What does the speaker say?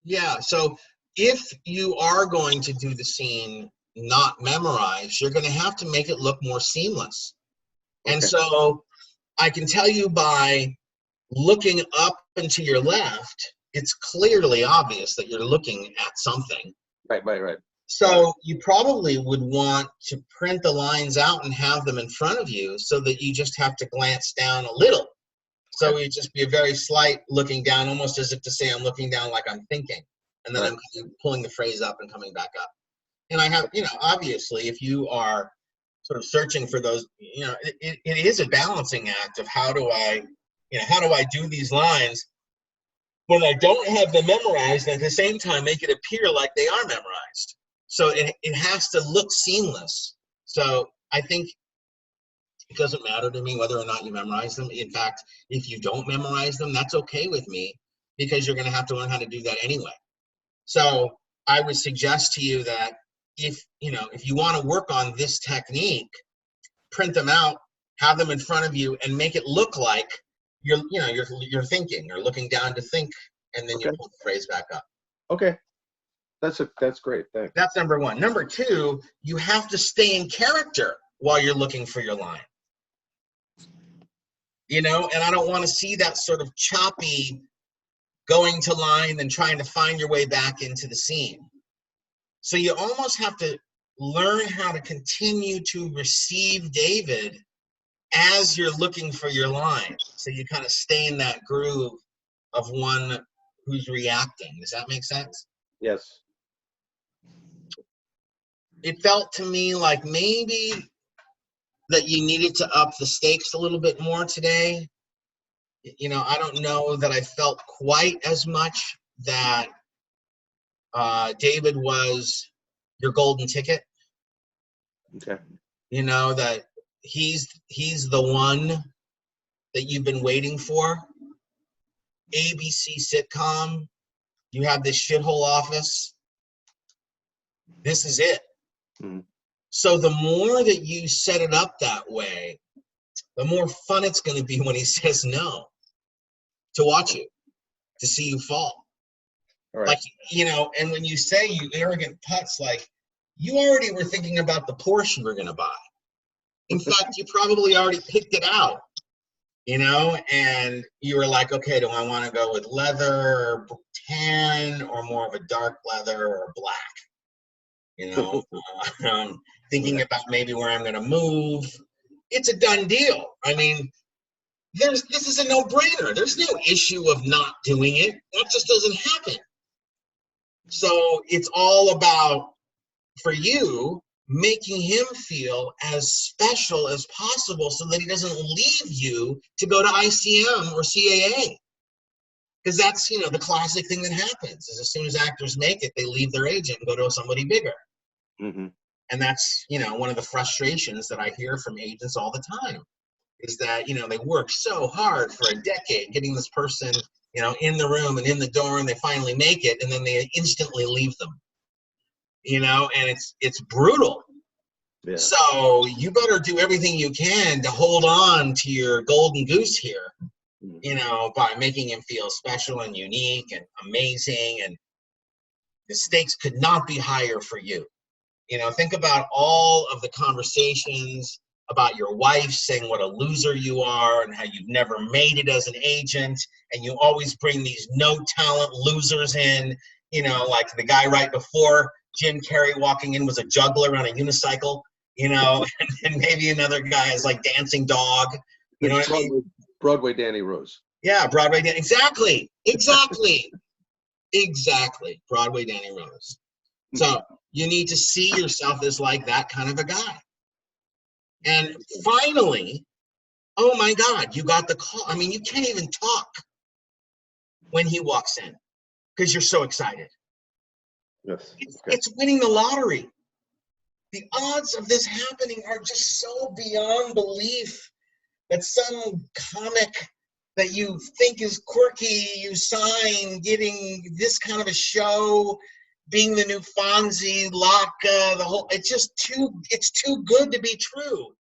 Yeah. So if you are going to do the scene not memorized, you're going to have to make it look more seamless. And Okay. so I can tell you by looking up and to your left, it's clearly obvious that you're looking at something. Right, right, right. So you probably would want to print the lines out and have them in front of you so that you just have to glance down a little. So Okay. it'd just be a very slight looking down, almost as if to say I'm looking down like I'm thinking. And then Right. I'm pulling the phrase up and coming back up. And I have, obviously, if you are sort of searching for those, it is a balancing act of how do I do these lines when I don't have them memorized, and at the same time make it appear like they are memorized. So it has to look seamless. So I think it doesn't matter to me whether or not you memorize them. In fact, if you don't memorize them, that's okay with me because you're going to have to learn how to do that anyway. So I would suggest to you that if you want to work on this technique, print them out, have them in front of you, and make it look like you're thinking, you're looking down to think, and then you Okay. pull the phrase back up. Okay. That's great. Thanks. That's number one. Number two, you have to stay in character while you're looking for your line. And I don't want to see that sort of choppy going to line and trying to find your way back into the scene. So you almost have to learn how to continue to receive David as you're looking for your line. So you kind of stay in that groove of one who's reacting. Does that make sense? Yes. It felt to me like maybe that you needed to up the stakes a little bit more today. I don't know that I felt quite as much that David was your golden ticket. Okay. That he's the one that you've been waiting for. ABC sitcom. You have this shithole office. This is it. Mm-hmm. So the more that you set it up that way, the more fun it's going to be when he says no, to watch you, to see you fall. All right. Like, and when you say you arrogant putz, like you already were thinking about the Porsche you were going to buy. In fact, you probably already picked it out, and you were like, okay, do I want to go with leather or tan or more of a dark leather or black? Thinking about maybe where I'm going to move. It's a done deal. I mean, this is a no-brainer. There's no issue of not doing it. That just doesn't happen. So it's all about, for you, making him feel as special as possible so that he doesn't leave you to go to ICM or CAA. Because that's, the classic thing that happens is as soon as actors make it, they leave their agent and go to somebody bigger. Mm-hmm. And that's, one of the frustrations that I hear from agents all the time is that, they work so hard for a decade getting this person, in the room and in the door, and they finally make it, and then they instantly leave them. And it's brutal. Yeah. So you better do everything you can to hold on to your golden goose here, by making him feel special and unique and amazing. And the stakes could not be higher for you. Think about all of the conversations about your wife saying what a loser you are and how you've never made it as an agent. And you always bring these no talent losers in, like the guy right before Jim Carrey walking in was a juggler on a unicycle, and maybe another guy is like dancing dog. You know what I mean? Broadway Danny Rose. Yeah, Broadway Danny. Exactly. Exactly. Broadway Danny Rose. So you need to see yourself as like that kind of a guy. And finally, oh my God, you got the call. I mean, you can't even talk when he walks in because you're so excited. Yes. It's winning the lottery. The odds of this happening are just so beyond belief that some comic that you think is quirky, you sign, getting this kind of a show, being the new Fonzie, Locke, it's too good to be true.